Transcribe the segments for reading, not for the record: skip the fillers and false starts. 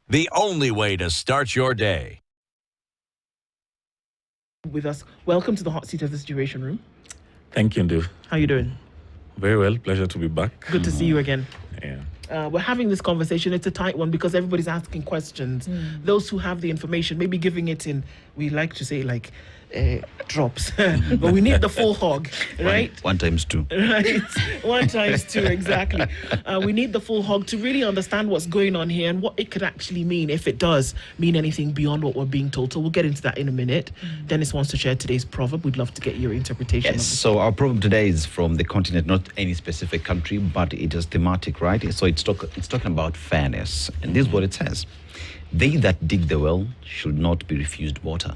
the only way to start your day. With us, welcome to the hot seat of the Situation Room. Thank you, Ndu. How you doing? Very well. Pleasure to be back. Good to see you again. Yeah. We're having this conversation. It's a tight one because everybody's asking questions. Those who have the information, maybe giving it in, we like to say like drops, but we need the full hog, right? One times two. Right, 1 times 2, exactly. We need the full hog to really understand what's going on here and what it could actually mean, if it does mean anything beyond what we're being told. So we'll get into that in a minute. Dennis wants to share today's proverb. We'd love to get your interpretation. Yes, so our proverb today is from the continent, not any specific country, but it is thematic, right? So it's talking about fairness. And this is what it says. They that dig the well should not be refused water.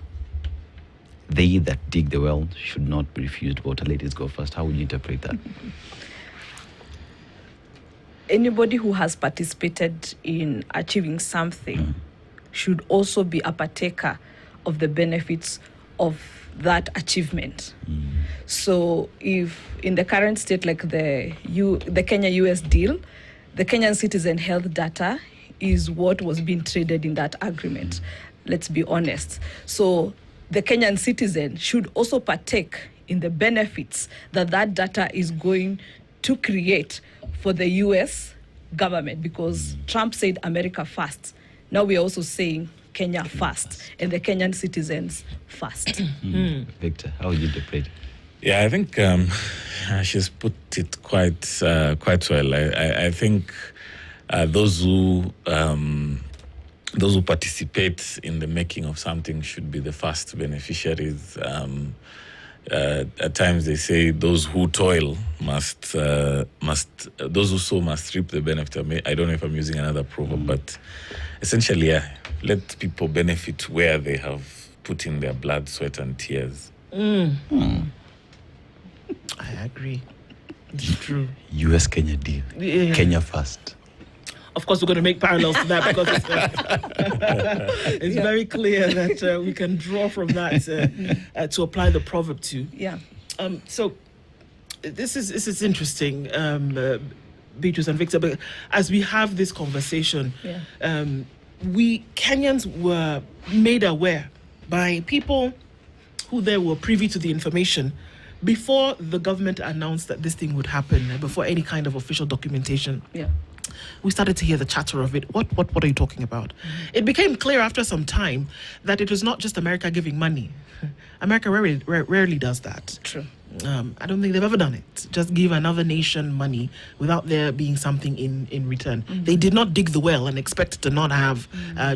They that dig the well should not be refused water. Ladies, go first. How would you interpret that? Anybody who has participated in achieving something should also be a partaker of the benefits of that achievement. So if in the current state, like the Kenya-US deal, the Kenyan citizen health data is what was being traded in that agreement. Let's be honest. So the Kenyan citizen should also partake in the benefits that data is going to create for the US government, because Trump said America first. Now we are also saying Kenya first, and the Kenyan citizens first. Victor, how would you interpret it? Yeah, I think she's put it quite well. I think those who participate in the making of something should be the first beneficiaries. At times they say those who toil must those who sow must reap the benefit. I don't know if I'm using another proverb, but essentially, yeah, let people benefit where they have put in their blood, sweat, and tears. I agree. It's true. US-Kenya deal. Yeah. Kenya first. Of course, we're going to make parallels to that because it's very clear that we can draw from that to apply the proverb to. Yeah. So this is interesting, Beatrice and Victor. But as we have this conversation, we Kenyans were made aware by people who there were privy to the information before the government announced that this thing would happen, before any kind of official documentation. Yeah. We started to hear the chatter of it. What are you talking about? It became clear after some time that it was not just America giving money. America rarely does that. True. I don't think they've ever done it. Just give another nation money without there being something in return. They did not dig the well and expect to not have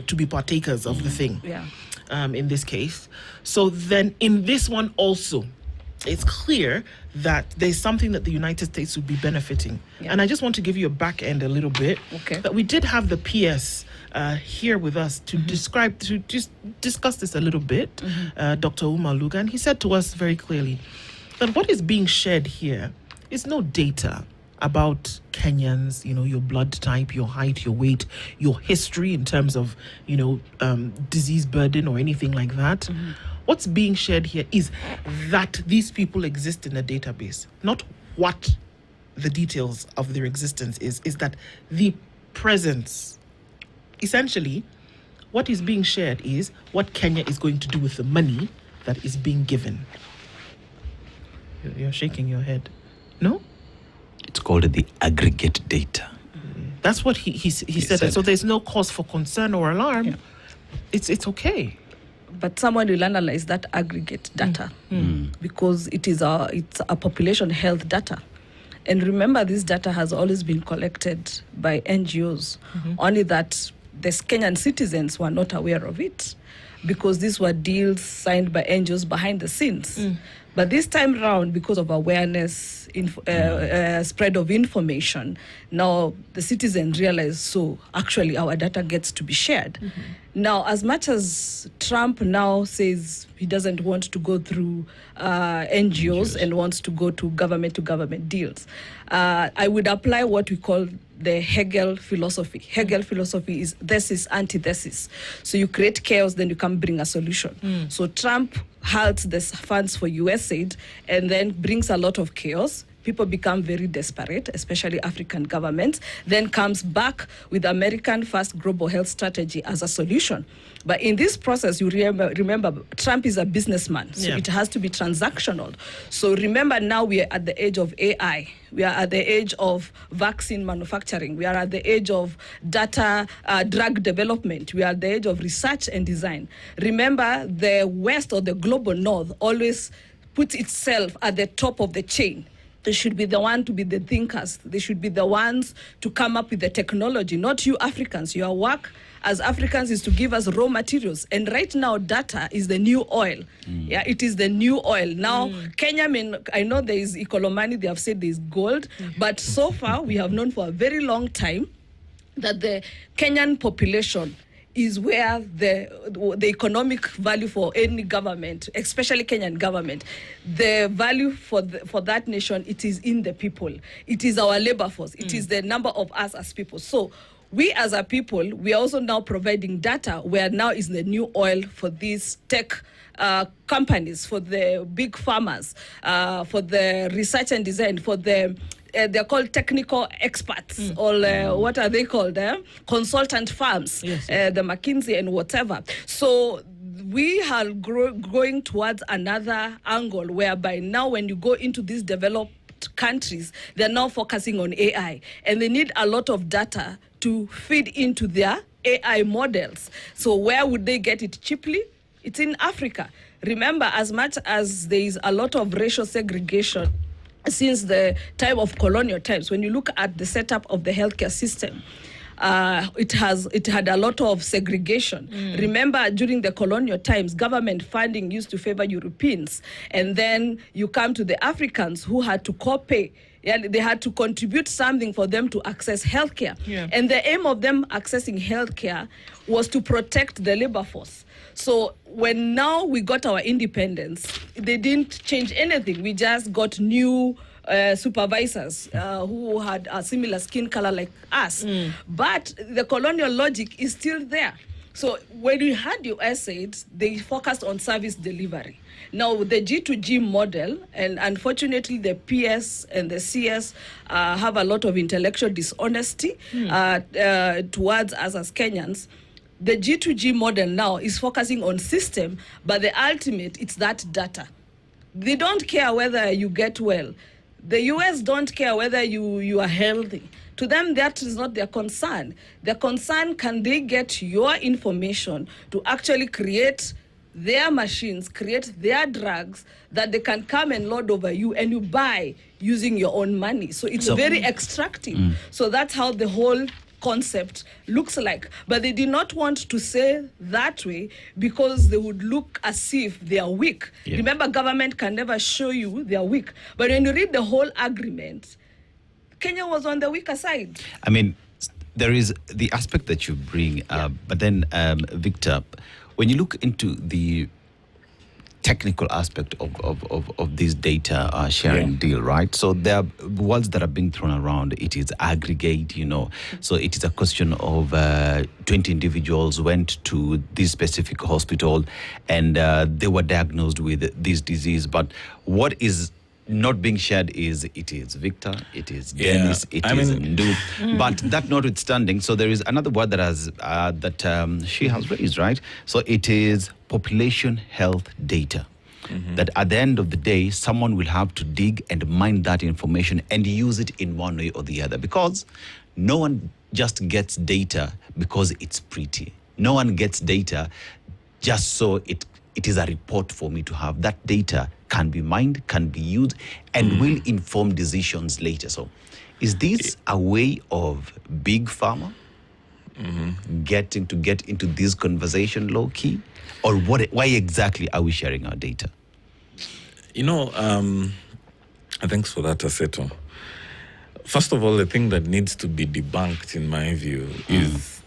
to be partakers of the thing. Yeah. In this case. So then in this one also, it's clear that there's something that the United States would be benefiting. Yeah. And I just want to give you a back end a little bit. Okay. But we did have the PS here with us to just discuss this a little bit, Dr. Umar Luga, and he said to us very clearly that what is being shared here is no data about Kenyans, your blood type, your height, your weight, your history in terms of, disease burden or anything like that. What's being shared here is that these people exist in a database, not what the details of their existence is that the presence, essentially, what is being shared is what Kenya is going to do with the money that is being given. You're shaking your head. No? It's called the aggregate data. That's what he said. That. So there's no cause for concern or alarm. Yeah. It's okay. But someone will analyze that aggregate data because it's a population health data. And remember, this data has always been collected by NGOs, only that the Kenyan citizens were not aware of it because these were deals signed by NGOs behind the scenes. But this time round, because of awareness, spread of information, now the citizens realize, so actually our data gets to be shared. Now, as much as Trump now says he doesn't want to go through NGOs and wants to go to government deals, I would apply what we call the Hegel philosophy. Hegel philosophy is thesis, antithesis. So you create chaos, then you can bring a solution. So Trump halts the funds for USAID and then brings a lot of chaos, people become very desperate, especially African governments, then comes back with American First Global Health Strategy as a solution. But in this process, you remember Trump is a businessman, so it has to be transactional. So remember, now we are at the age of AI. We are at the age of vaccine manufacturing. We are at the age of data drug development. We are at the age of research and design. Remember, the West or the global North always puts itself at the top of the chain. They should be the one to be the thinkers. They should be the ones to come up with the technology, not you Africans. Your work as Africans is to give us raw materials. And right now, data is the new oil. Yeah, it is the new oil. Now, Kenya, I know there is Ikolomani, they have said there is gold, but so far, we have known for a very long time that the Kenyan population is where the economic value for any government, especially Kenyan government, the value for that nation, it is in the people. It is our labor force. It is the number of us as people. So we as a people, we are also now providing data where now is the new oil for these tech companies, for the big farmers, for the research and design, for the they're called technical experts, or what are they called? Consultant firms, the McKinsey and whatever. So we are going towards another angle whereby now when you go into these developed countries, they're now focusing on AI. And they need a lot of data to feed into their AI models. So where would they get it cheaply? It's in Africa. Remember, as much as there is a lot of racial segregation since the time of colonial times, when you look at the setup of the healthcare system, it had a lot of segregation. Remember, during the colonial times, government funding used to favor Europeans, and then you come to the Africans who had to co-pay. Yeah, they had to contribute something for them to access healthcare. And the aim of them accessing healthcare was to protect the labor force. So when now we got our independence, they didn't change anything. We just got new supervisors who had a similar skin color like us. But the colonial logic is still there. So when we had USAID, they focused on service delivery. Now, the G2G model, and unfortunately the PS and the CS have a lot of intellectual dishonesty towards us as Kenyans. The G2G model now is focusing on system, but the ultimate, it's that data. They don't care whether you get well. The US don't care whether you are healthy. To them, that is not their concern. Their concern, can they get your information to actually create their machines, create their drugs that they can come and load over you and you buy using your own money. So it's very extractive. So that's how the whole concept looks like. But they did not want to say that way because they would look as if they are weak. Remember, government can never show you they are weak. But when you read the whole agreement, Kenya was on the weaker side. I mean, there is the aspect that you bring, but then, Victor, when you look into the technical aspect of this data sharing deal, right? So there are words that are being thrown around. It is aggregate, So it is a question of 20 individuals went to this specific hospital and they were diagnosed with this disease. But what is not being shared is it is Victor, it is Dennis, it is Ndu. But that notwithstanding, so there is another word that has she has raised, right? So it is population health data. That at the end of the day, someone will have to dig and mine that information and use it in one way or the other, because no one just gets data because it's pretty. No one gets data just so it is a report for me to have. That data can be mined, can be used, and will inform decisions later. So is this a way of big pharma get into this conversation low key? Or why exactly are we sharing our data? Thanks for that, Aseto. First of all, the thing that needs to be debunked, in my view, is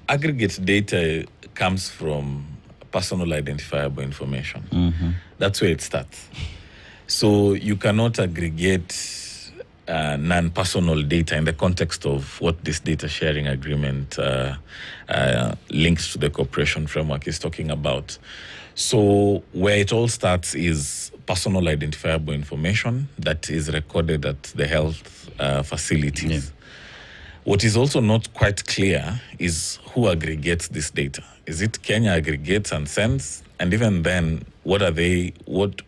aggregate data comes from personal identifiable information. That's where it starts. So you cannot aggregate non-personal data in the context of what this data sharing agreement links to the cooperation framework is talking about. So where it all starts is personal identifiable information that is recorded at the health facilities. Yeah. What is also not quite clear is who aggregates this data. Is it Kenya aggregates and sends? And even then, what are they? What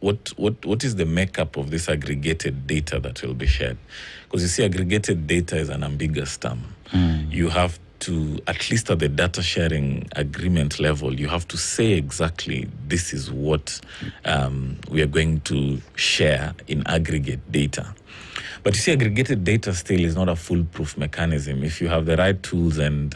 is the makeup of this aggregated data that will be shared? Because you see, aggregated data is an ambiguous term. You have to, at least at the data sharing agreement level, you have to say exactly this is what we are going to share in aggregate data. But you see, aggregated data still is not a foolproof mechanism. If you have the right tools and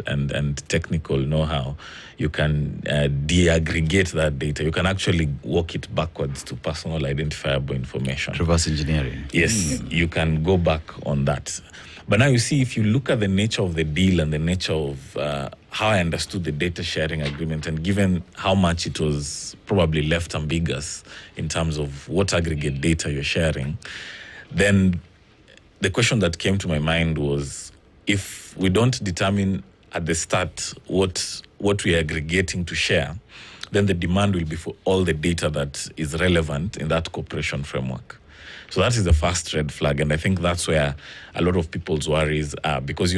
technical know-how, you can de-aggregate that data. You can actually walk it backwards to personal identifiable information. Reverse engineering. Yes, you can go back on that. But now you see, if you look at the nature of the deal and the nature of how I understood the data sharing agreement, and given how much it was probably left ambiguous in terms of what aggregate data you're sharing, then the question that came to my mind was, if we don't determine at the start what we are aggregating to share, then the demand will be for all the data that is relevant in that cooperation framework. So that is the first red flag, and I think that's where a lot of people's worries are, because,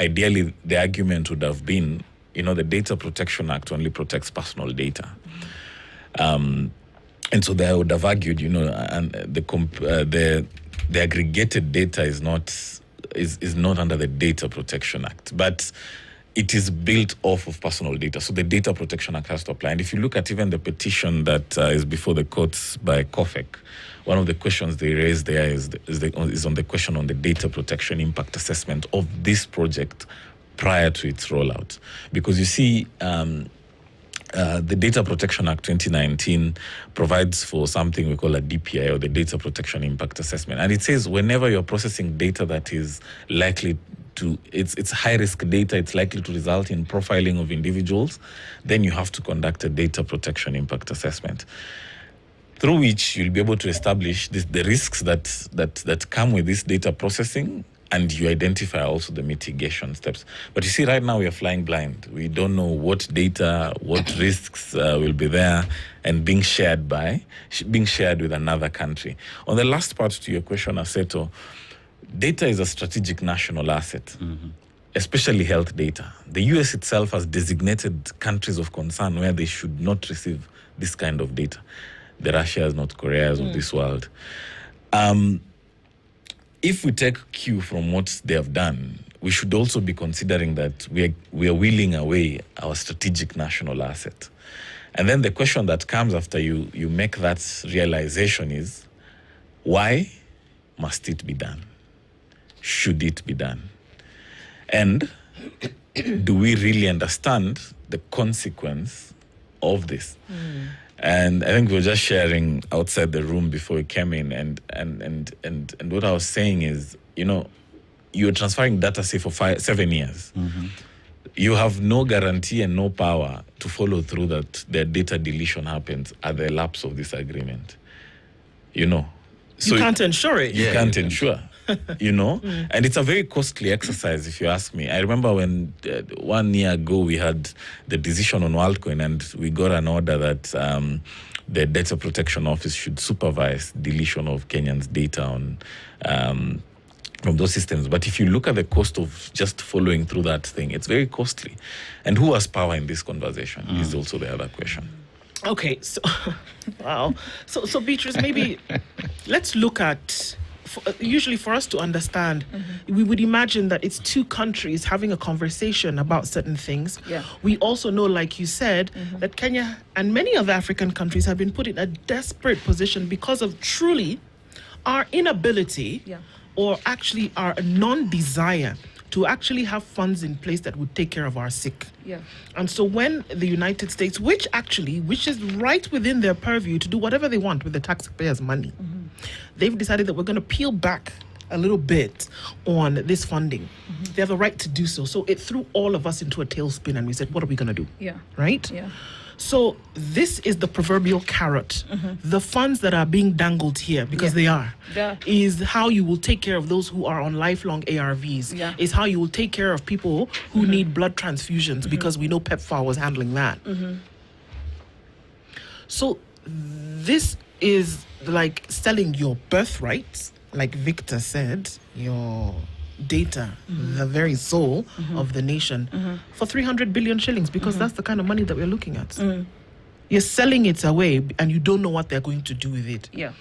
ideally the argument would have been, the Data Protection Act only protects personal data. And so they would have argued, and the aggregated data is not under the Data Protection Act, but it is built off of personal data. So the Data Protection Act has to apply. And if you look at even the petition that is before the courts by COFEC, one of the questions they raised there is on the question on the data protection impact assessment of this project prior to its rollout. Because you see, the Data Protection Act 2019 provides for something we call a DPI, or the Data Protection Impact Assessment. And it says whenever you're processing data that is likely to, it's high-risk data, it's likely to result in profiling of individuals, then you have to conduct a Data Protection Impact Assessment, through which you'll be able to establish the risks that come with this data processing, and you identify also the mitigation steps. But you see, right now we are flying blind. We don't know what data, what risks will be there and being shared with another country. On the last part to your question, Aseto, data is a strategic national asset, especially health data. The US itself has designated countries of concern where they should not receive this kind of data. The Russias, North Koreas of this world. If we take cue from what they have done, we should also be considering that we are wheeling away our strategic national asset. And then the question that comes after you make that realization is, why must it be done? Should it be done? And do we really understand the consequence of this? And I think we were just sharing outside the room before we came in, and what I was saying is, you're transferring data, say, for 7 years. You have no guarantee and no power to follow through that the data deletion happens at the lapse of this agreement. So you can't ensure it. You can't ensure. And it's a very costly exercise, if you ask me. I remember when 1 year ago we had the decision on WorldCoin, and we got an order that the Data Protection Office should supervise deletion of Kenyans' data on from those systems. But if you look at the cost of just following through that thing, it's very costly. And who has power in this conversation is also the other question. Okay, so wow. So Beatrice, maybe let's look at. Usually, for us to understand, we would imagine that it's two countries having a conversation about certain things. Yeah. We also know, like you said, that Kenya and many other African countries have been put in a desperate position because of truly our inability or actually our non-desire to actually have funds in place that would take care of our sick. Yeah. And so when the United States, which is right within their purview to do whatever they want with the taxpayers' money, they've decided that we're going to peel back a little bit on this funding. They have the right to do so. So it threw all of us into a tailspin, and we said, what are we going to do? Yeah. Right? Yeah. So this is the proverbial carrot. The funds that are being dangled here, because they are, is how you will take care of those who are on lifelong ARVs. Yeah. Is how you will take care of people who need blood transfusions, because we know PEPFAR was handling that. So this is like selling your birthright, like Victor said, your data, the very soul of the nation, for 300 billion shillings, because that's the kind of money that we're looking at. You're selling it away, and you don't know what they're going to do with it. Yeah.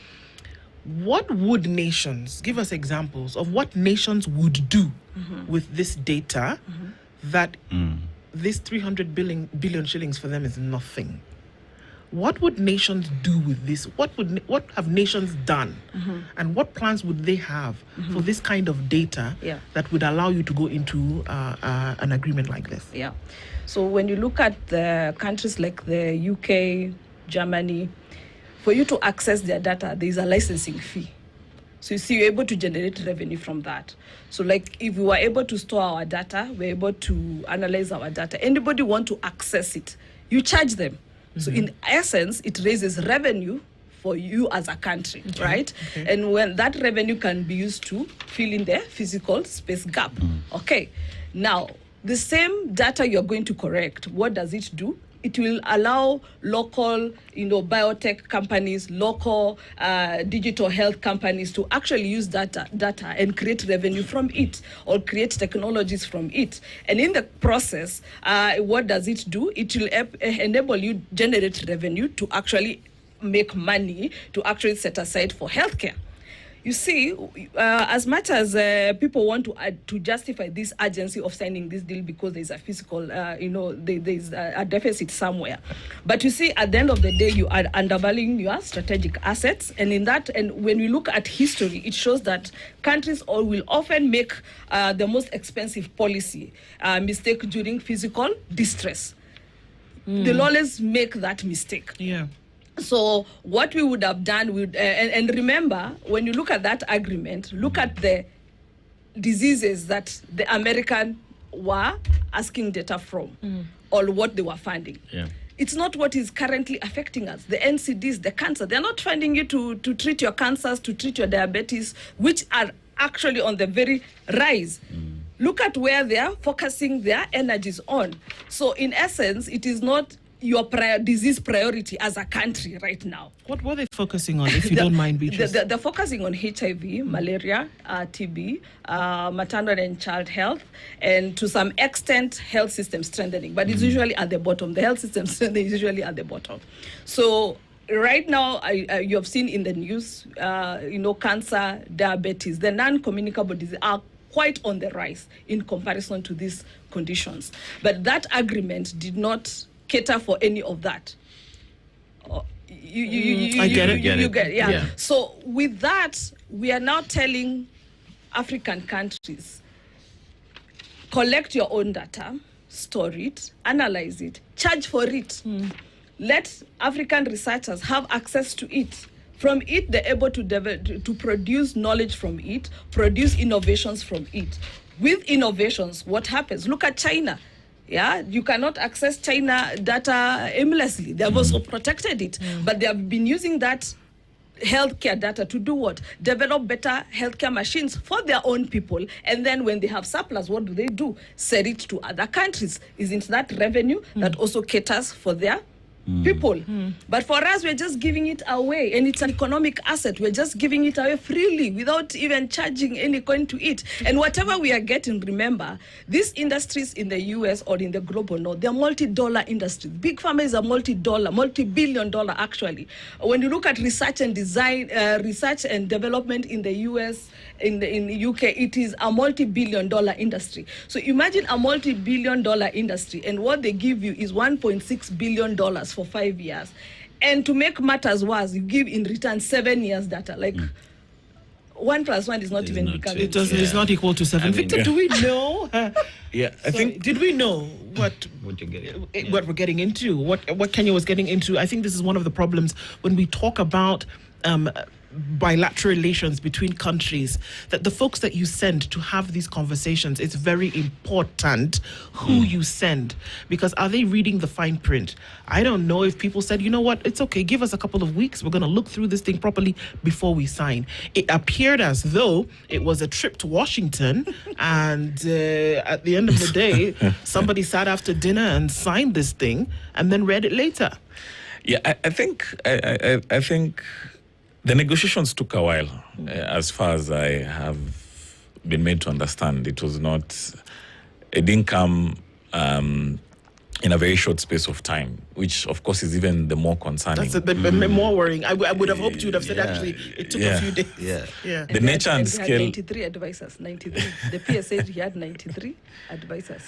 What would nations, give us examples of what nations would do with this data that this 300 billion shillings for them is nothing? What would nations do with this? What have nations done? And what plans would they have for this kind of data that would allow you to go into an agreement like this? Yeah. So when you look at the countries like the UK, Germany, for you to access their data, there is a licensing fee. So you see, you're able to generate revenue from that. So like if we were able to store our data, we're able to analyze our data. Anybody want to access it, you charge them. So in essence, it raises revenue for you as a country, right? And when that revenue can be used to fill in the physical space gap. Okay. Now, the same data you're going to correct, what does it do? It will allow local, biotech companies, local digital health companies to actually use data and create revenue from it, or create technologies from it. And in the process, what does it do? It will enable you generate revenue to actually make money to actually set aside for healthcare. You see, as much as people want to justify this urgency of signing this deal because there's a physical, there's a deficit somewhere. But you see, at the end of the day, you are undervaluing your strategic assets. And when we look at history, it shows that countries will often make the most expensive policy mistake during physical distress. They'll always make that mistake. Yeah. So what we would have done, and remember, when you look at that agreement, look at the diseases that the American were asking data from, or what they were funding. Yeah. It's not what is currently affecting us. The NCDs, the cancer, they're not funding you to treat your cancers, to treat your diabetes, which are actually on the very rise. Look at where they are focusing their energies on. So in essence, it is not your disease priority as a country right now. What were they focusing on, if you don't mind, Beatrice? They're focusing on HIV, malaria, TB, maternal and child health, and to some extent, health system strengthening. But it's usually at the bottom. The health system strengthening is usually at the bottom. So right now, you have seen in the news, cancer, diabetes, the non-communicable diseases are quite on the rise in comparison to these conditions. But that agreement did not cater for any of that. I get it. Yeah. So with that, we are now telling African countries, collect your own data, store it, analyze it, charge for it. Let African researchers have access to it. From it, they're able to produce knowledge from it, produce innovations from it. With innovations, what happens? Look at China. Yeah, you cannot access China data aimlessly. They have also protected it, but they have been using that healthcare data to do what? Develop better healthcare machines for their own people. And then when they have surplus, what do? Sell it to other countries. Isn't that revenue that also caters for their people? But for us, we're just giving it away, and it's an economic asset. We're just giving it away freely without even charging any coin to it. And whatever we are getting, remember, these industries in the US or in the global north, they're multi-dollar industries. Big pharma is a multi-billion dollar actually. When you look at research and design, research and development in the US, in the UK, it is a multi-billion dollar industry. So imagine a multi-billion dollar industry, and what they give you is $1.6 billion for 5 years. And to make matters worse, you give in return 7 years data. Like 1 + 1 is not even becoming. It's not equal to 7. Victor, do we know? I think. Did we know what we're getting into? What Kenya was getting into? I think this is one of the problems when we talk about bilateral relations between countries, that the folks that you send to have these conversations, it's very important who you send, because are they reading the fine print? I don't know if people said, you know what, it's okay, give us a couple of weeks, we're going to look through this thing properly before we sign. It appeared as though it was a trip to Washington, and at the end of the day, somebody sat after dinner and signed this thing and then read it later. Yeah, I think the negotiations took a while. As far as I have been made to understand, it didn't come in a very short space of time, which of course is even the more concerning. That's more worrying. I would have hoped you would have said actually it took a few days. Yeah. The nature and He had scale. 93 advisors. 93. The PS said he had 93 advisors.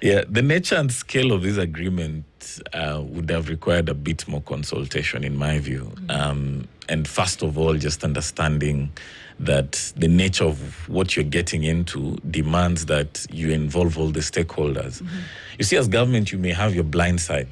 Yeah, the nature and scale of this agreement would have required a bit more consultation, in my view. And first of all, just understanding that the nature of what you're getting into demands that you involve all the stakeholders. You see, as government, you may have your blind side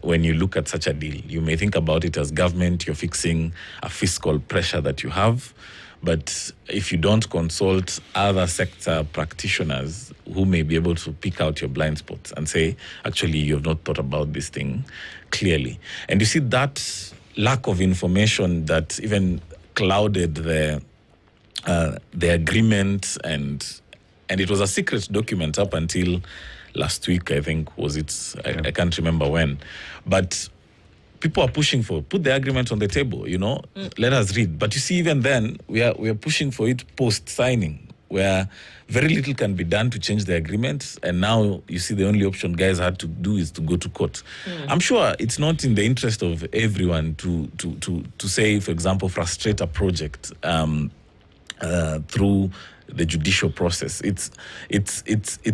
when you look at such a deal. You may think about it as government, you're fixing a fiscal pressure that you have. But if you don't consult other sector practitioners who may be able to pick out your blind spots and say, actually, you have not thought about this thing clearly. And you see that lack of information that even clouded the agreement, and it was a secret document up until last week, I think, was it? I can't remember when. But people are pushing for, put the agreement on the table, let us read. But you see, even then, we are pushing for it post-signing, where very little can be done to change the agreement. And now, you see, the only option guys had to do is to go to court. I'm sure it's not in the interest of everyone to say, for example, frustrate a project through the judicial process. It's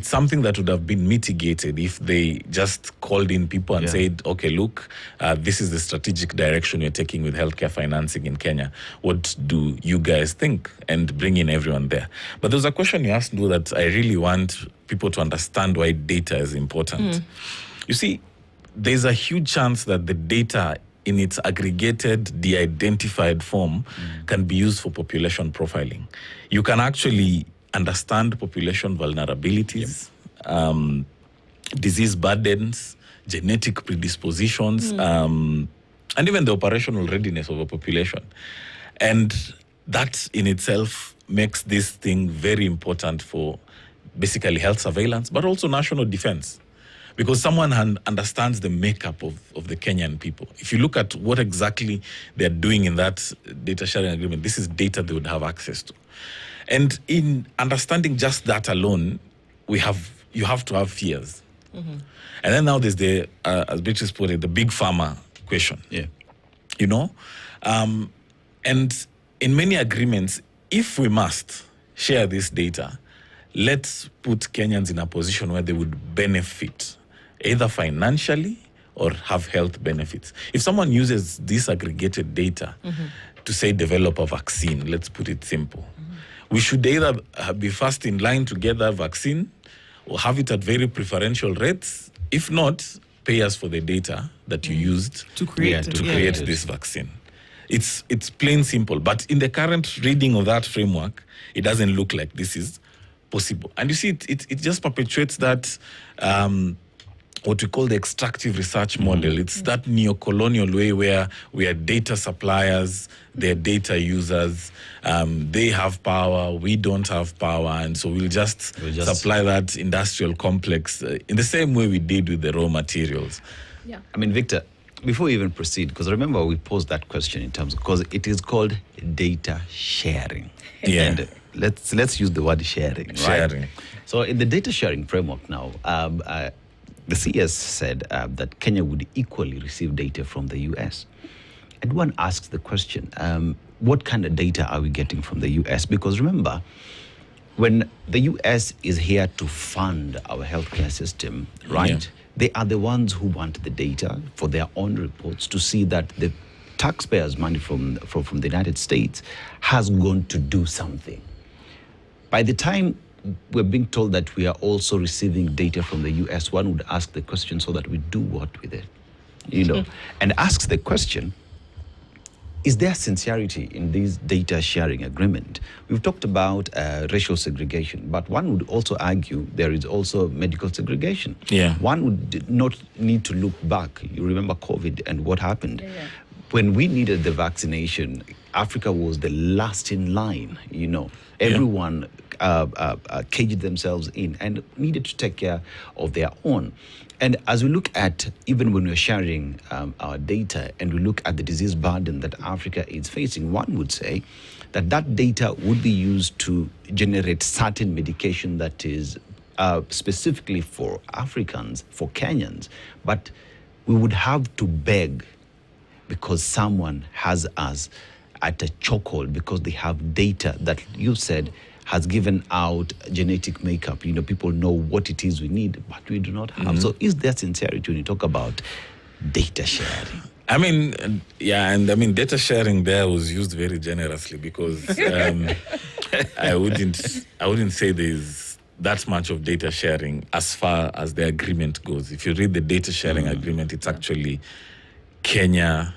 something that would have been mitigated if they just called in people and said, okay, look, this is the strategic direction we're taking with healthcare financing in Kenya. What do you guys think? And bring in everyone there. But there's a question you asked, that I really want people to understand why data is important. You see, there's a huge chance that the data in its aggregated, de-identified form can be used for population profiling. You can actually understand population vulnerabilities, disease burdens, genetic predispositions, and even the operational readiness of a population. And that in itself makes this thing very important for basically health surveillance, but also national defense. Because someone understands the makeup of the Kenyan people. If you look at what exactly they're doing in that data sharing agreement, this is data they would have access to. And in understanding just that alone, you have to have fears. And then now there's the, as Beatrice put it, the big pharma question. Yeah. And in many agreements, if we must share this data, let's put Kenyans in a position where they would benefit, either financially or have health benefits. If someone uses this aggregated data to, say, develop a vaccine, let's put it simple, we should either be first in line to get that vaccine or have it at very preferential rates. If not, pay us for the data that you used to create this vaccine. It's plain simple. But in the current reading of that framework, it doesn't look like this is possible. And you see, it just perpetuates that what we call the extractive research model. It's that neo-colonial way where we are data suppliers, they're data users, they have power, we don't have power, and so we'll just supply that industrial complex in the same way we did with the raw materials. Yeah. I mean, Victor, before we even proceed, because remember we posed that question in terms, because it is called data sharing. Yeah. And let's use the word sharing, right? Sharing. So in the data sharing framework now, the CS said that Kenya would equally receive data from the US. And one asks the question, what kind of data are we getting from the US? Because remember, when the US is here to fund our healthcare system, right? Yeah. They are the ones who want the data for their own reports to see that the taxpayers' money from the United States has gone to do something. By the time we're being told that we are also receiving data from the US, one would ask the question, so that we do what with it? And asks the question, is there sincerity in this data sharing agreement? We've talked about racial segregation, but one would also argue there is also medical segregation. Yeah. One would not need to look back. You remember COVID and what happened. Yeah. When we needed the vaccination, Africa was the last in line, you know. Everyone caged themselves in and needed to take care of their own. And as we look at, even when we're sharing our data and we look at the disease burden that Africa is facing, one would say that that data would be used to generate certain medication that is specifically for Africans, for Kenyans. But we would have to beg because someone has us at a chokehold because they have data that you said has given out genetic makeup. You know, people know what it is we need, but we do not have. So is there sincerity when you talk about data sharing? I mean, yeah, and I mean, data sharing there was used very generously because I wouldn't say there's that much of data sharing as far as the agreement goes. If you read the data sharing agreement, it's actually Kenya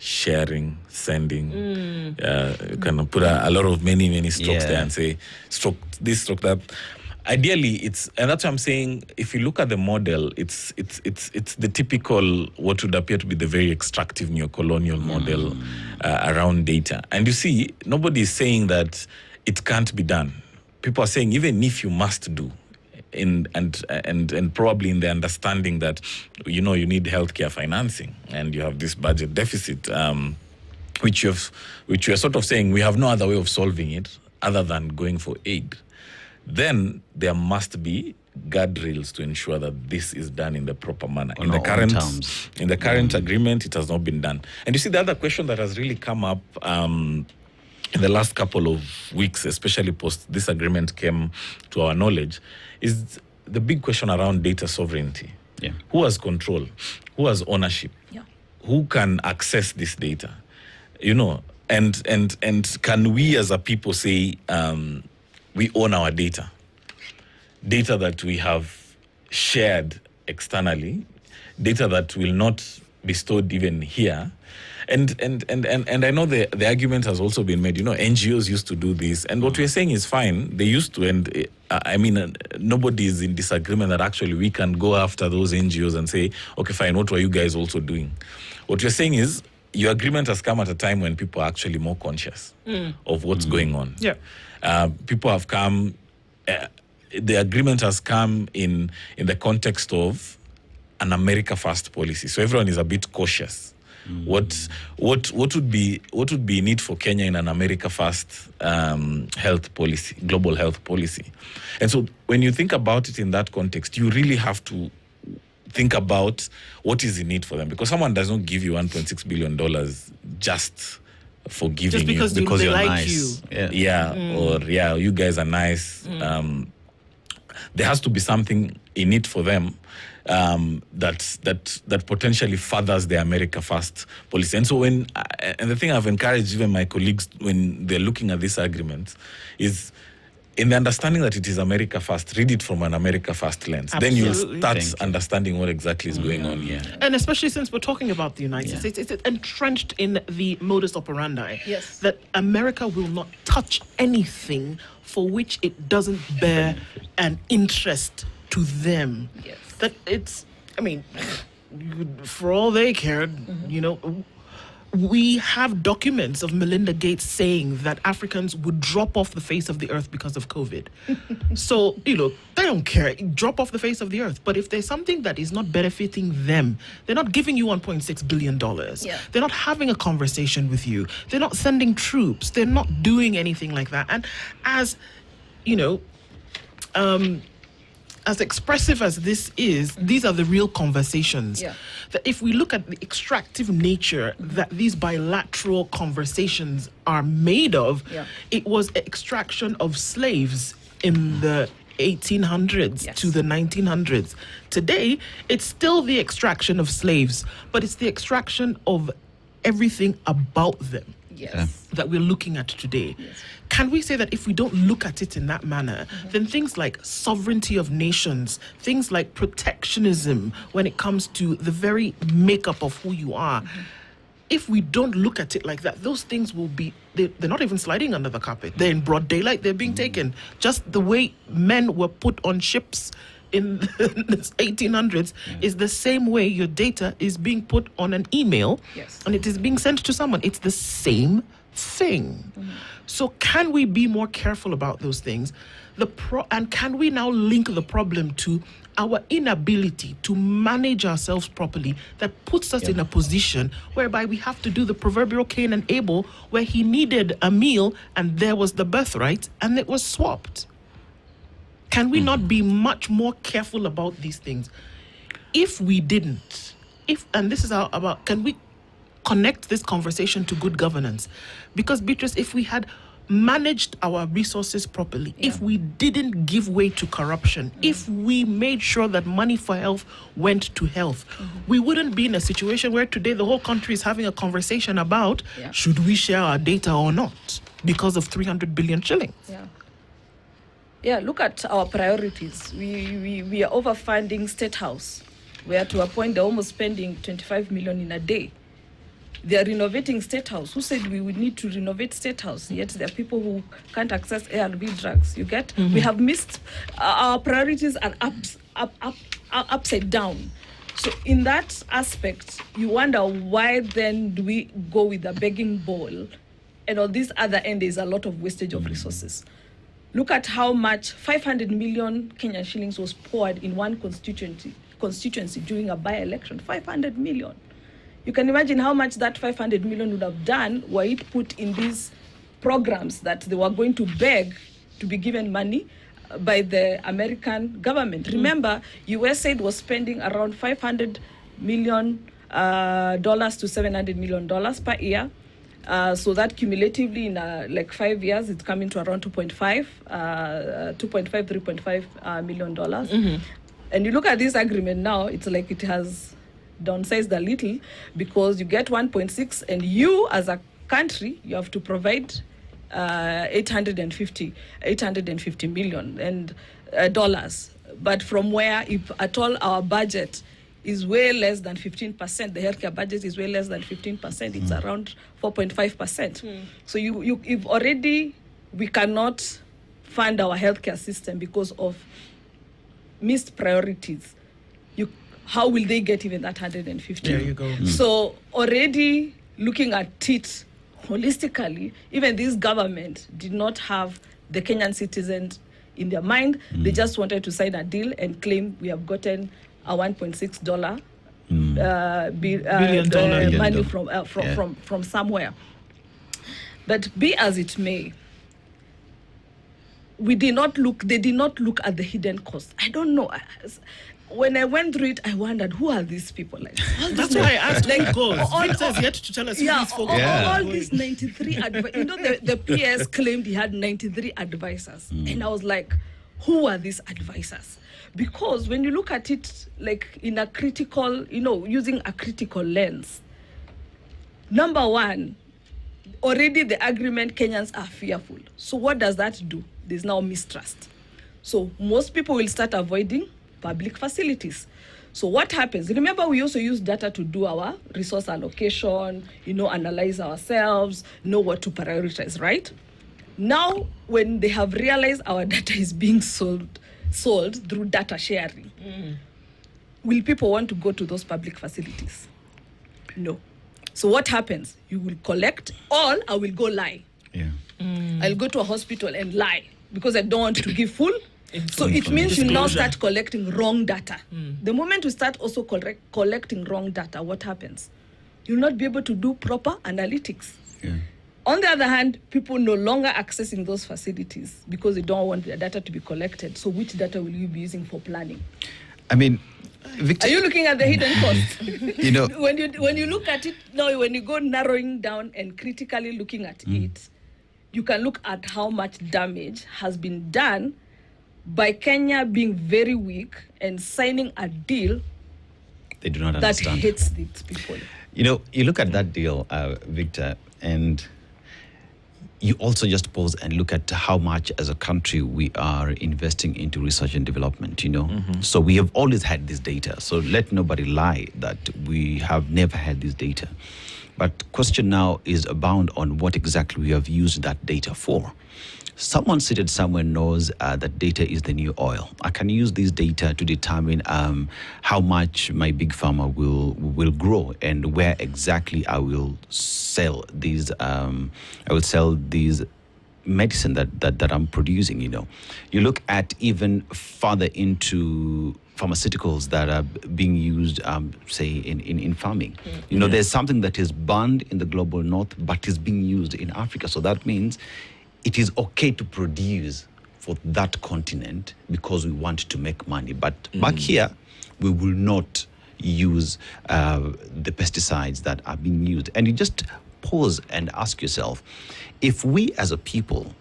sharing, sending. You can put a lot of many strokes there and say stroke this, stroke that. Ideally, and that's what I'm saying. If you look at the model, it's the typical what would appear to be the very extractive neo-colonial model around data. And you see, nobody is saying that it can't be done. People are saying even if you must do. And probably in the understanding that you need healthcare financing and you have this budget deficit, which you're sort of saying we have no other way of solving it other than going for aid. Then there must be guardrails to ensure that this is done in the proper manner. In the current agreement, it has not been done. And you see, the other question that has really come up in the last couple of weeks, especially post this agreement came to our knowledge, is the big question around data sovereignty. Yeah. Who has control? Who has ownership? Yeah. Who can access this data? And can we as a people say we own our data? Data that we have shared externally, data that will not be stored even here. And I know the argument has also been made, NGOs used to do this. And what we're saying is fine. They used to. And I mean, nobody is in disagreement that actually we can go after those NGOs and say, okay, fine, what were you guys also doing? What you're saying is your agreement has come at a time when people are actually more conscious of what's going on. Yeah. People have come, the agreement has come in the context of an America First policy. So everyone is a bit cautious. What would be in it for Kenya in an America First health policy, global health policy? And so when you think about it in that context, you really have to think about what is in it for them, because someone does not give you $1.6 billion just for giving just because you they you're like nice. you. Or you guys are nice. There has to be something in it for them that potentially furthers the America First policy. And so and the thing I've encouraged even my colleagues when they're looking at this agreement is, in the understanding that it is America First, read it from an America First lens. Absolutely. Then you'll start understanding what exactly is going on here. And especially since we're talking about the United States, it's entrenched in the modus operandi that America will not touch anything for which it doesn't bear an interest to them. Yes. That it's, I mean, for all they cared, we have documents of Melinda Gates saying that Africans would drop off the face of the earth because of COVID. So, they don't care. Drop off the face of the earth. But if there's something that is not benefiting them, they're not giving you $1.6 billion. Yeah. They're not having a conversation with you. They're not sending troops. They're not doing anything like that. And as expressive as this is, these are the real conversations. Yeah. That if we look at the extractive nature that these bilateral conversations are made of, it was extraction of slaves in the 1800s to the 1900s. Today, it's still the extraction of slaves, but it's the extraction of everything about them. That we're looking at today. Can we say that if we don't look at it in that manner, then things like sovereignty of nations, things like protectionism when it comes to the very makeup of who you are, if we don't look at it like that, those things will be, they're not even sliding under the carpet. They're in broad daylight, they're being taken. Just the way men were put on ships in the 1800s is the same way your data is being put on an email and it is being sent to someone. It's the same thing. So can we be more careful about those things? And can we now link the problem to our inability to manage ourselves properly that puts us in a position whereby we have to do the proverbial Cain and Abel, where he needed a meal and there was the birthright and it was swapped? Can we not be much more careful about these things? If we didn't, and this is about, can we connect this conversation to good governance? Because, Beatrice, if we had managed our resources properly, if we didn't give way to corruption, if we made sure that money for health went to health, we wouldn't be in a situation where today the whole country is having a conversation about should we share our data or not because of 300 billion shillings. Look at our priorities. We are overfunding State House. We are to a point they're almost spending 25 million in a day. They are renovating State House. Who said we would need to renovate State House? Yet there are people who can't access ARV drugs. You get? We have missed, our priorities are upside down. So in that aspect, you wonder why then do we go with a begging bowl, and on this other end there's a lot of wastage of resources. Look at how much 500 million Kenyan shillings was poured in one constituency during a by-election. 500 million. You can imagine how much that 500 million would have done were it put in these programs that they were going to beg to be given money by the American government. Remember, US said was spending around $500 million to $700 million per year. So that cumulatively in like 5 years, it's coming to around 3.5 million dollars. And you look at this agreement now, it's like it has downsized a little, because you get 1.6 and you as a country, you have to provide 850 million and dollars. But from where, if at all, our budget is way less than 15%, the healthcare budget is way less than 15%, it's around 4.5%. So you've already, we cannot fund our healthcare system because of missed priorities. How will they get even that 150? There you go. So already looking at it holistically, even this government did not have the Kenyan citizens in their mind. They just wanted to sign a deal and claim we have gotten a $1.6 billion money from somewhere. But be as it may, they did not look at the hidden cost. I don't know. When I went through it, I wondered, who are these people? Like, that's why I asked who goes. Victor is yet to tell us who these folks are. All these 93 advisors. You know, the PS claimed he had 93 advisors. And I was like, who are these advisors? Because when you look at it, like in a critical, using a critical lens, number one, already the agreement, Kenyans are fearful. So what does that do? There's now mistrust. So most people will start avoiding public facilities. So what happens? Remember, we also use data to do our resource allocation, analyze ourselves, know what to prioritize, right? Now, when they have realized our data is being sold through data sharing, will people want to go to those public facilities? No. So what happens? You will collect, or I will go lie. I'll go to a hospital and lie because I don't want to give full. So it means you now start collecting wrong data. The moment you start also collecting wrong data, what happens? You'll not be able to do proper analytics. On the other hand, people no longer accessing those facilities because they don't want their data to be collected. So which data will you be using for planning? I mean, Victor, are you looking at the hidden cost? When you look at it now, when you go narrowing down and critically looking at it, you can look at how much damage has been done by Kenya being very weak and signing a deal they do not that understand. hits these people. You look at that deal, Victor, and you also just pause and look at how much as a country we are investing into research and development, So we have always had this data. So let nobody lie that we have never had this data. But question now is abound on what exactly we have used that data for. Someone seated somewhere knows that data is the new oil. I can use this data to determine how much my big pharma will grow and where exactly I will sell these. Medicine that I'm producing. You look at even further into pharmaceuticals that are being used, say in farming. There's something that is banned in the global north, but is being used in Africa. So that means it is okay to produce for that continent because we want to make money. But back here, we will not use the pesticides that are being used. And you just pause and ask yourself, if we as a people,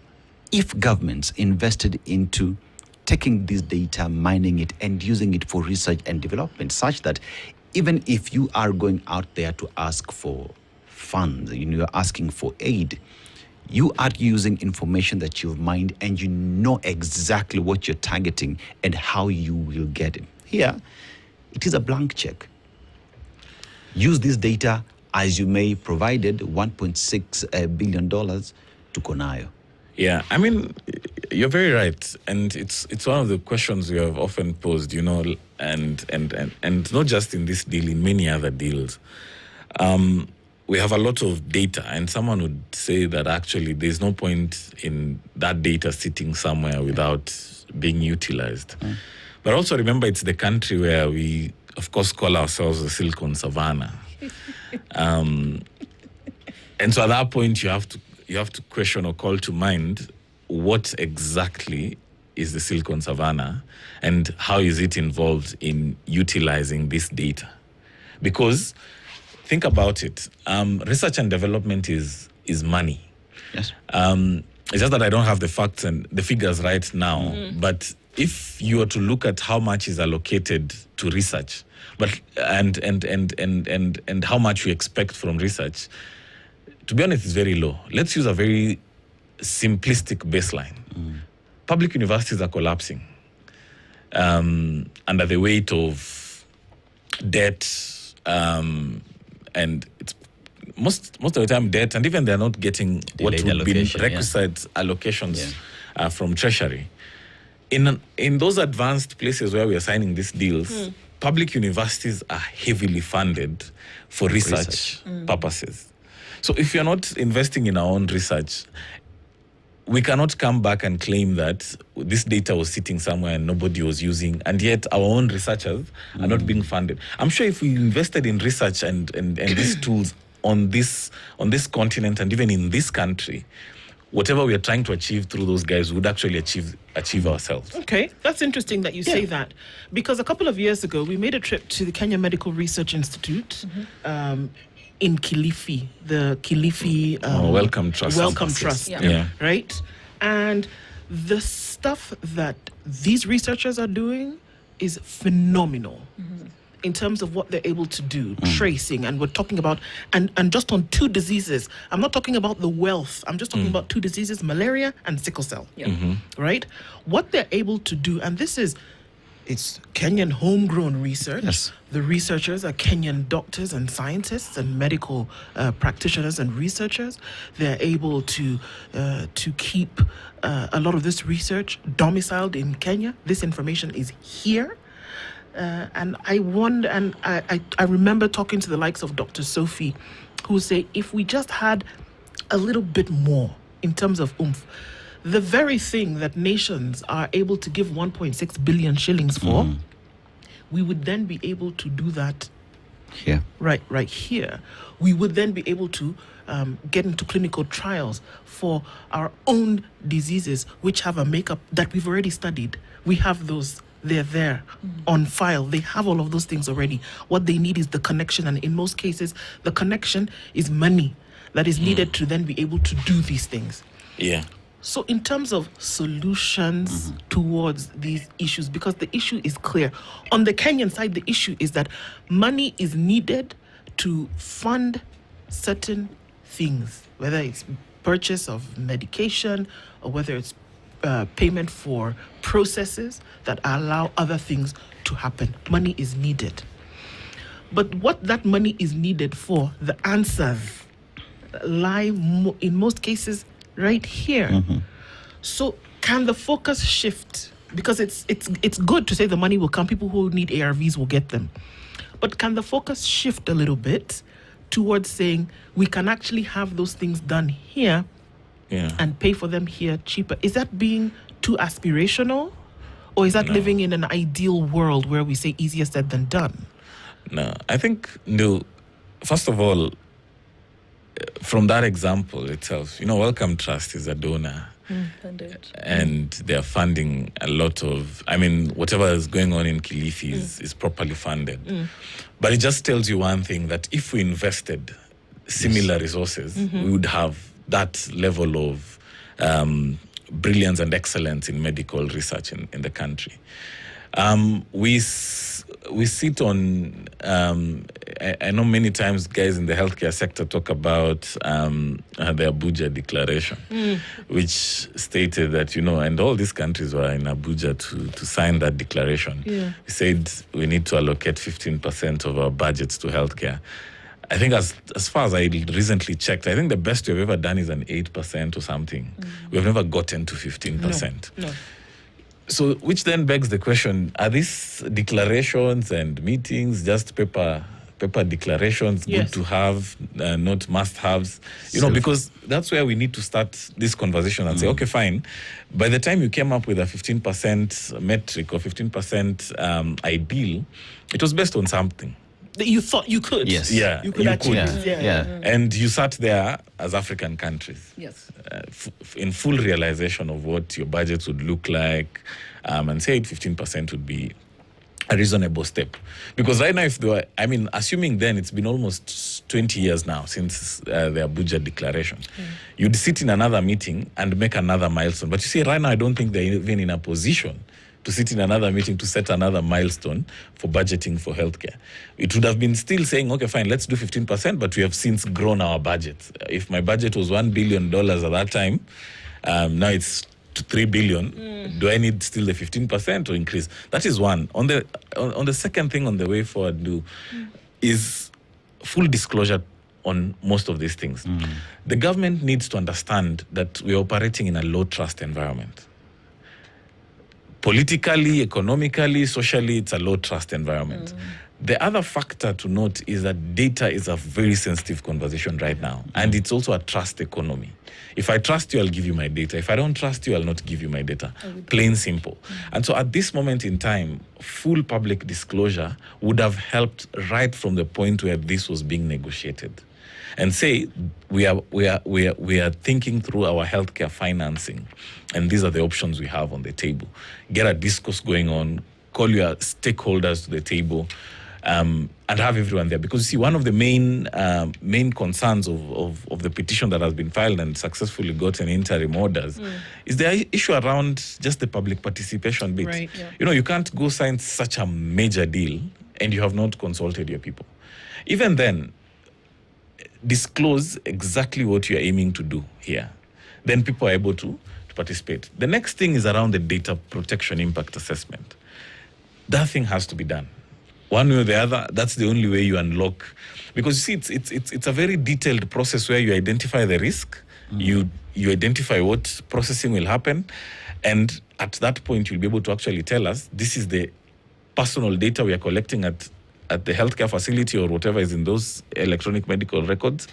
if governments invested into taking this data, mining it, and using it for research and development, such that even if you are going out there to ask for funds, you're asking for aid, you are using information that you've mined and you know exactly what you're targeting and how you will get it. Here, it is a blank check. Use this data as you may, provided $1.6 billion to Konayo. Yeah, I mean, you're very right, and it's one of the questions we have often posed, and not just in this deal, in many other deals. We have a lot of data, and someone would say that actually there's no point in that data sitting somewhere without being utilized. But also remember, it's the country where we, of course, call ourselves the Silicon Savannah. And so at that point, you have to question or call to mind what exactly is the Silicon Savannah and how is it involved in utilizing this data? Because think about it, research and development is money. Yes. It's just that I don't have the facts and the figures right now. But if you were to look at how much is allocated to research, and how much we expect from research, to be honest, it's very low. Let's use a very simplistic baseline. Public universities are collapsing under the weight of debt, and it's most of the time debt, and even they're not getting what would be requisite allocations from Treasury. In those advanced places where we are signing these deals, public universities are heavily funded for research purposes. So if you're not investing in our own research, we cannot come back and claim that this data was sitting somewhere and nobody was using, and yet our own researchers are not being funded. I'm sure if we invested in research and these tools on this continent and even in this country, whatever we are trying to achieve through those guys would actually achieve ourselves. Okay, that's interesting that you say that, because a couple of years ago we made a trip to the Kenya Medical Research Institute in Kilifi, the Kilifi Wellcome Trust. Wellcome Trust, right? And the stuff that these researchers are doing is phenomenal. In terms of what they're able to do, tracing, and we're talking about, and just on 2 diseases. I'm not talking about the wealth. I'm just talking about 2 diseases, malaria and sickle cell, right? What they're able to do, and it's Kenyan homegrown research. Yes. The researchers are Kenyan doctors and scientists and medical practitioners and researchers. They're able to keep a lot of this research domiciled in Kenya. This information is here. And I wonder, and I remember talking to the likes of Dr. Sophie, who say if we just had a little bit more in terms of oomph, the very thing that nations are able to give 1.6 billion shillings for, we would then be able to do that here. Right here. We would then be able to get into clinical trials for our own diseases, which have a makeup that we've already studied. We have those. They're there on file. They have all of those things already. What they need is the connection. And in most cases, the connection is money that is needed to then be able to do these things. Yeah. So in terms of solutions towards these issues, because the issue is clear. On the Kenyan side, the issue is that money is needed to fund certain things, whether it's purchase of medication or whether it's payment for processes that allow other things to happen. Money is needed. But what that money is needed for, the answers lie in most cases right here. So can the focus shift? Because it's good to say the money will come. People who need ARVs will get them. But can the focus shift a little bit towards saying we can actually have those things done here and pay for them here cheaper? Is that being too aspirational? Or is that living in an ideal world where we say easier said than done? No, I think, first of all, from that example itself, Wellcome Trust is a donor. And they're funding a lot of, whatever is going on in Kilifi is properly funded. But it just tells you one thing, that if we invested similar resources, we would have that level of brilliance and excellence in medical research in the country. We sit on, I know many times guys in the healthcare sector talk about the Abuja Declaration, which stated that, and all these countries were in Abuja to sign that declaration. We said we need to allocate 15% of our budgets to healthcare. I think as far as I recently checked, I think the best we've ever done is an 8% or something. We've never gotten to 15%. No. So, which then begs the question, are these declarations and meetings just paper declarations, good to have, not must-haves? Because that's where we need to start this conversation and say, okay, fine. By the time you came up with a 15% metric or 15% ideal, it was based on something that you thought you could. Yes. Yeah. You could achieve. And you sat there as African countries. Yes. In full realization of what your budget would look like, and say 15% would be a reasonable step. Because right now, if there were, assuming then it's been almost 20 years now since the Abuja Declaration, you'd sit in another meeting and make another milestone. But you see, right now, I don't think they're even in a position to sit in another meeting to set another milestone for budgeting for healthcare. It would have been still saying, okay, fine, let's do 15%, but we have since grown our budget. If my budget was $1 billion at that time, now it's to 3 billion. Do I need still the 15% or increase? That is one. On the second thing on the way forward is full disclosure on most of these things. The government needs to understand that we're operating in a low trust environment. Politically, economically, socially, it's a low trust environment. The other factor to note is that data is a very sensitive conversation right now. And it's also a trust economy. If I trust you, I'll give you my data. If I don't trust you, I'll not give you my data. Plain simple. And so at this moment in time, full public disclosure would have helped right from the point where this was being negotiated. And say, we are thinking through our healthcare financing, and these are the options we have on the table. Get a discourse going on, call your stakeholders to the table, and have everyone there. Because you see, one of the main concerns of the petition that has been filed and successfully gotten interim orders is the issue around just the public participation bit. Right, yeah. You can't go sign such a major deal and you have not consulted your people. Even then, disclose exactly what you're aiming to do here. Then people are able to participate. The next thing is around the data protection impact assessment. That thing has to be done. One way or the other, that's the only way you unlock. Because you see, it's a very detailed process where you identify the risk, you identify what processing will happen, and at that point, you'll be able to actually tell us, this is the personal data we are collecting at the healthcare facility or whatever is in those electronic medical records.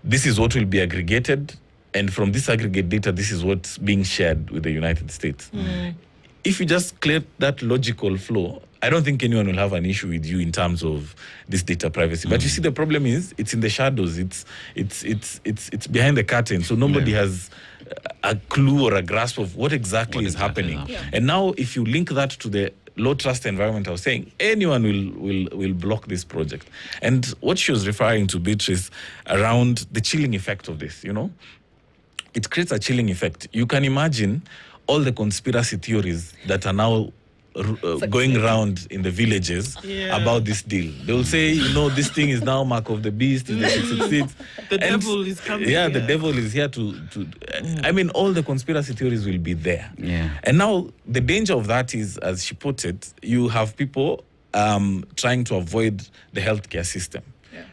This is what will be aggregated. And from this aggregate data, this is what's being shared with the United States. If you just clear that logical flow, I don't think anyone will have an issue with you in terms of this data privacy. But you see, the problem is it's in the shadows. It's behind the curtain. So nobody has a clue or a grasp of what exactly is happening. And now, if you link that to the low trust environment, I was saying, anyone will block this project. And what she was referring to, Beatrice, around the chilling effect of this, it creates a chilling effect. You can imagine all the conspiracy theories that are now going around in the villages about this deal. They will say, this thing is now mark of the beast, is the 666. The devil is coming. Yeah, the devil is here to all the conspiracy theories will be there. Yeah. And now the danger of that is, as she put it, you have people trying to avoid the healthcare system.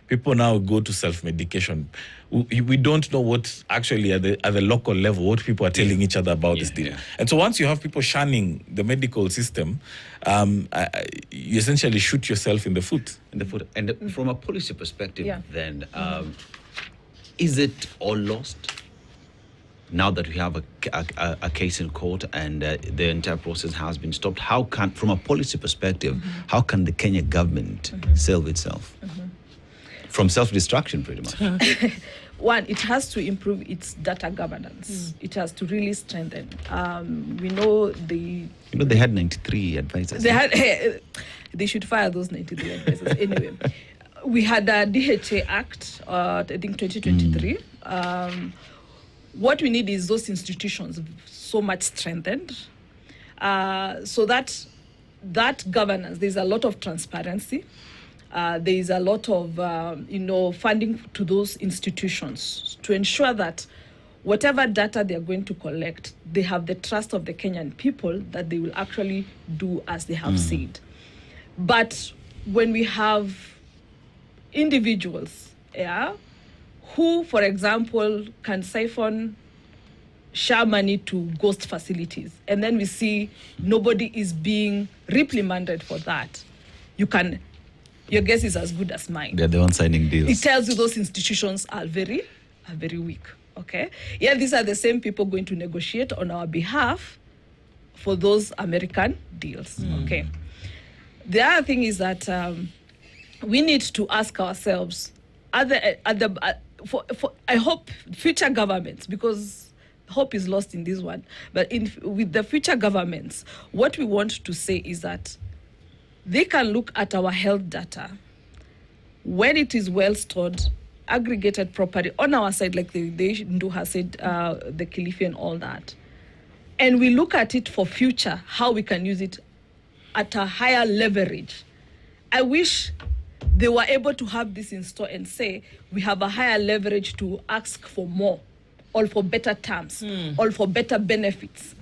People now go to self-medication. We don't know what actually at the local level, what people are telling each other about this deal. And so once you have people shunning the medical system, you essentially shoot yourself in the foot. And from a policy perspective, then, is it all lost? Now that we have a case in court and the entire process has been stopped, how can, from a policy perspective, how can the Kenya government save itself? From self-destruction, pretty much. One, it has to improve its data governance. It has to really strengthen. We know they had 93 advisors. They should fire those 93 advisors. Anyway, we had a DHA Act, I think 2023. What we need is those institutions so much strengthened, so that governance, there's a lot of transparency. There is a lot of, funding to those institutions to ensure that whatever data they are going to collect, they have the trust of the Kenyan people that they will actually do as they have said. But when we have individuals, who, for example, can siphon share money to ghost facilities, and then we see nobody is being reprimanded for that, your guess is as good as mine. They're the ones signing deals. It tells you those institutions are very weak. Okay? Yeah, these are the same people going to negotiate on our behalf for those American deals. Okay. The other thing is that we need to ask ourselves, I hope future governments, because hope is lost in this one, but with the future governments, what we want to say is that they can look at our health data when it is well stored, aggregated properly on our side, like Ndu has said, the Kilifi and all that. And we look at it for future, how we can use it at a higher leverage. I wish they were able to have this in store and say, we have a higher leverage to ask for more, or for better terms, or for better benefits.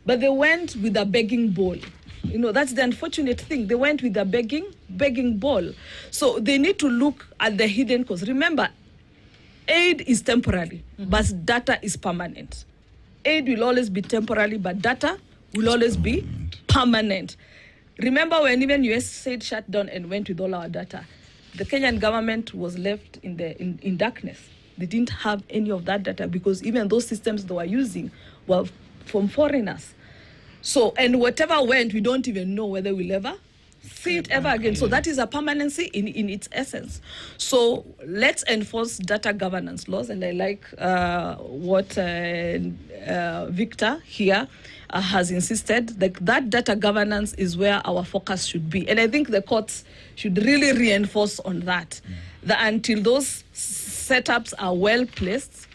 But they went with a begging bowl. That's the unfortunate thing. They went with a begging bowl. So they need to look at the hidden cost. Remember, aid is temporary, but data is permanent. Aid will always be temporary, but data will always be permanent. Remember when even USAID shut down and went with all our data, the Kenyan government was left in darkness. They didn't have any of that data because even those systems they were using were from foreigners. So, and whatever went, we don't even know whether we'll ever see it ever again. So that is a permanency in its essence. So let's enforce data governance laws. And I like what Victor here has insisted. That data governance is where our focus should be. And I think the courts should really reinforce on that. That until those setups are well placed,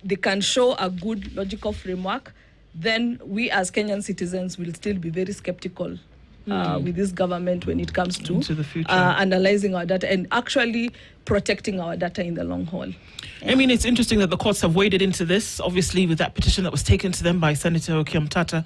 they can show a good logical framework, then we as Kenyan citizens will still be very skeptical with this government when it comes to the future. Analyzing our data and actually protecting our data in the long haul. I mean, it's interesting that the courts have waded into this, obviously, with that petition that was taken to them by Senator Okiam Tata,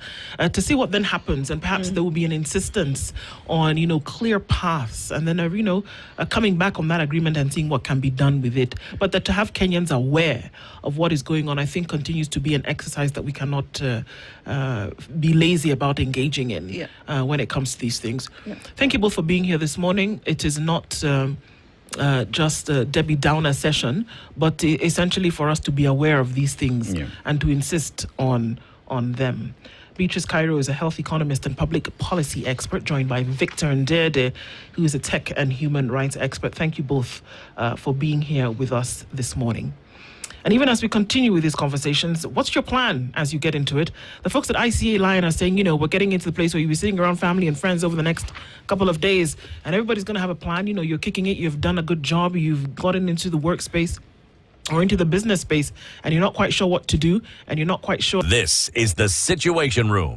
to see what then happens. And perhaps there will be an insistence on, clear paths and then, coming back on that agreement and seeing what can be done with it. But that to have Kenyans aware of what is going on, I think continues to be an exercise that we cannot be lazy about engaging in when it comes to these things. Yeah. Thank you both for being here this morning. It is not just a Debbie Downer session, but essentially for us to be aware of these things and to insist on them. Beatrice Cairo is a health economist and public policy expert, joined by Victor Ndede, who is a tech and human rights expert. Thank you both for being here with us this morning. And even as we continue with these conversations, what's your plan as you get into it? The folks at ICA Lion are saying, we're getting into the place where you'll be sitting around family and friends over the next couple of days, and everybody's going to have a plan. You're kicking it, you've done a good job, you've gotten into the workspace or into the business space, and you're not quite sure what to do, and you're not quite sure. This is The Situation Room.